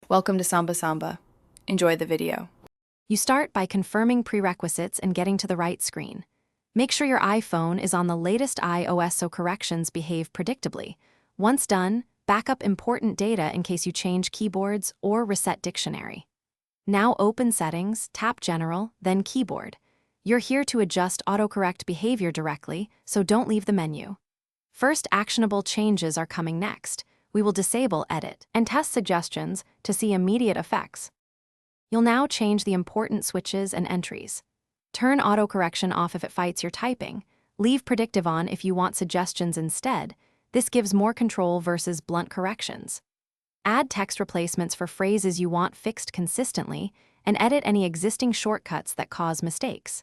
Welcome to Samba Samba. Enjoy the video. You start by confirming prerequisites and getting to the right screen. Make sure your iPhone is on the latest iOS so corrections behave predictably. Once done, back up important data in case you change keyboards or reset dictionary. Now open Settings, tap General, then Keyboard. You're here to adjust autocorrect behavior directly, so don't leave the menu. First actionable changes are coming next. We will disable Edit and test suggestions to see immediate effects. You'll now change the important switches and entries. Turn autocorrection off if it fights your typing. Leave predictive on if you want suggestions instead. This gives more control versus blunt corrections. Add text replacements for phrases you want fixed consistently, and edit any existing shortcuts that cause mistakes.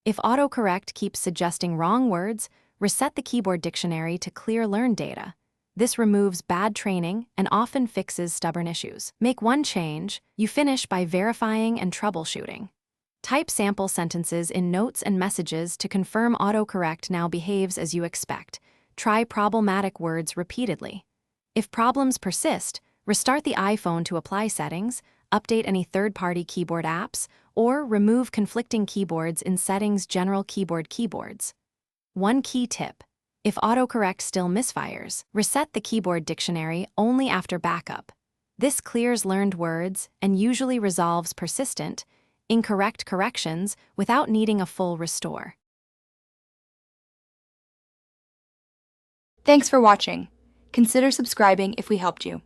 If autocorrect keeps suggesting wrong words, reset the keyboard dictionary to clear learned data. This removes bad training and often fixes stubborn issues. Make one change, you finish by verifying and troubleshooting. Type sample sentences in notes and messages to confirm autocorrect now behaves as you expect. Try problematic words repeatedly. If problems persist, restart the iPhone to apply settings, update any third-party keyboard apps, or remove conflicting keyboards in Settings General Keyboards. One key tip: if autocorrect still misfires, reset the keyboard dictionary only after backup. This clears learned words and usually resolves persistent, incorrect corrections without needing a full restore. Thanks for watching. Consider subscribing if we helped you.